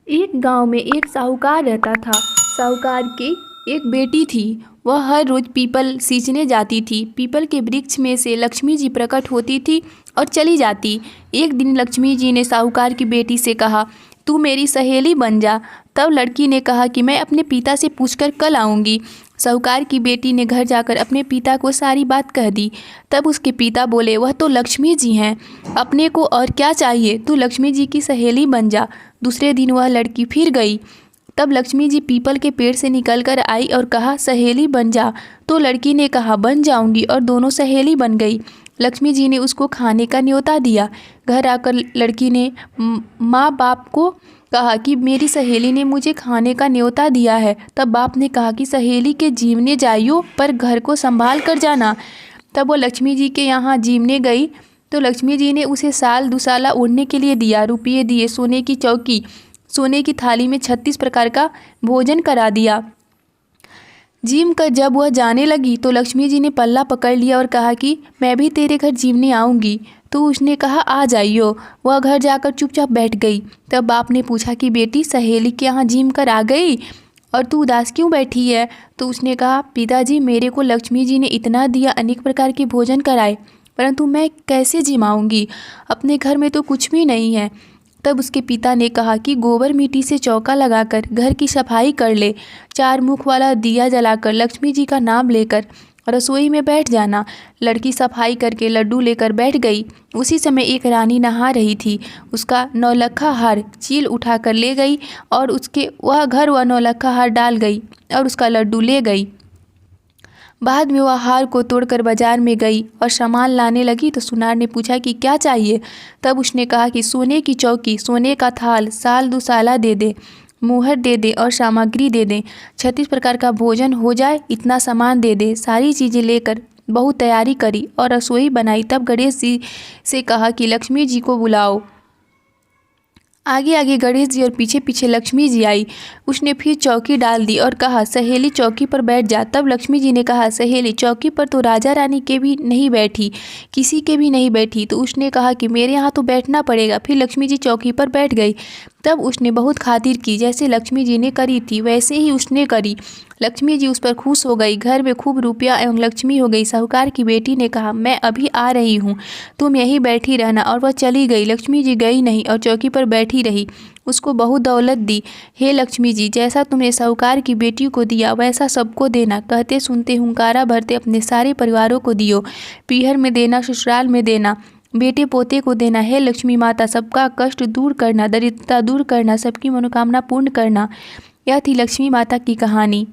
एक गांव में एक साहूकार रहता था। साहूकार की एक बेटी थी। वह हर रोज पीपल सींचने जाती थी। पीपल के वृक्ष में से लक्ष्मी जी प्रकट होती थी और चली जाती। एक दिन लक्ष्मी जी ने साहूकार की बेटी से कहा, तू मेरी सहेली बन जा। तब लड़की ने कहा कि मैं अपने पिता से पूछकर कल आऊँगी। साहूकार की बेटी ने घर जाकर अपने पिता को सारी बात कह दी। तब उसके पिता बोले, वह तो लक्ष्मी जी हैं, अपने को और क्या चाहिए, तू लक्ष्मी जी की सहेली बन जा। दूसरे दिन वह लड़की फिर गई। तब लक्ष्मी जी पीपल के पेड़ से निकलकर आई और कहा, सहेली बन जा। तो लड़की ने कहा, बन जाऊंगी, और दोनों सहेली बन गई। लक्ष्मी जी ने उसको खाने का न्योता दिया। घर आकर लड़की ने माँ बाप को कहा कि मेरी सहेली ने मुझे खाने का न्योता दिया है। तब बाप ने कहा कि सहेली के जीवने जाइयो, पर घर को संभाल कर जाना। तब वो लक्ष्मी जी के यहाँ जीवने गई तो लक्ष्मी जी ने उसे साल दुसाला ओढ़ने के लिए दिया, रुपये दिए, सोने की चौकी, सोने की थाली में 36 प्रकार का भोजन करा दिया। जीम कर जब वह जाने लगी तो लक्ष्मी जी ने पल्ला पकड़ लिया और कहा कि मैं भी तेरे घर जीवने आऊँगी। तो उसने कहा, आ जाइयो। वह घर जाकर चुपचाप बैठ गई। तब बाप ने पूछा कि बेटी, सहेली के यहाँ जीम कर आ गई और तू उदास क्यों बैठी है? तो उसने कहा, पिताजी, मेरे को लक्ष्मी जी ने इतना दिया, अनेक प्रकार के भोजन कराए, परंतु मैं कैसे जिमाऊंगी? अपने घर में तो कुछ भी नहीं है। तब उसके पिता ने कहा कि गोबर मिट्टी से चौका लगाकर घर की सफाई कर ले, 4 मुख वाला दिया जलाकर लक्ष्मी जी का नाम लेकर रसोई में बैठ जाना। लड़की सफाई करके लड्डू लेकर बैठ गई। उसी समय एक रानी नहा रही थी। उसका नौलखा हार चील उठा कर ले गई और उसके वह घर वह नौलखा हार डाल गई और उसका लड्डू ले गई। बाद में वह हार को तोड़कर बाजार में गई और सामान लाने लगी तो सुनार ने पूछा कि क्या चाहिए? तब उसने कहा कि सोने की चौकी, सोने का थाल, साल दुसाला दे दे, मुहर दे दे और सामग्री दे दे, 36 प्रकार का भोजन हो जाए, इतना सामान दे दे। सारी चीज़ें लेकर बहुत तैयारी करी और रसोई बनाई। तब गणेश जी से कहा कि लक्ष्मी जी को बुलाओ। आगे आगे गणेश जी और पीछे पीछे लक्ष्मी जी आई। उसने फिर चौकी डाल दी और कहा, सहेली चौकी पर बैठ जा। तब लक्ष्मी जी ने कहा, सहेली चौकी पर तो राजा रानी के भी नहीं बैठी, किसी के भी नहीं बैठी। तो उसने कहा कि मेरे यहाँ तो बैठना पड़ेगा। फिर लक्ष्मी जी चौकी पर बैठ गई। तब उसने बहुत खातिर की, जैसे लक्ष्मी जी ने करी थी वैसे ही उसने करी। लक्ष्मी जी उस पर खुश हो गई। घर में खूब रुपया एवं लक्ष्मी हो गई। साहूकार की बेटी ने कहा, मैं अभी आ रही हूँ, तुम यहीं बैठी रहना। और वह चली गई। लक्ष्मी जी गई नहीं और चौकी पर बैठी रही। उसको बहुत दौलत दी। हे लक्ष्मी जी, जैसा तुमने साहूकार की बेटी को दिया वैसा सबको देना। कहते सुनते हुंकारा भरते अपने सारे परिवारों को दियो। पीहर में देना, ससुराल में देना, बेटे पोते को देना। हे लक्ष्मी माता, सबका कष्ट दूर करना, दरिद्रता दूर करना, सबकी मनोकामना पूर्ण करना। यह थी लक्ष्मी माता की कहानी।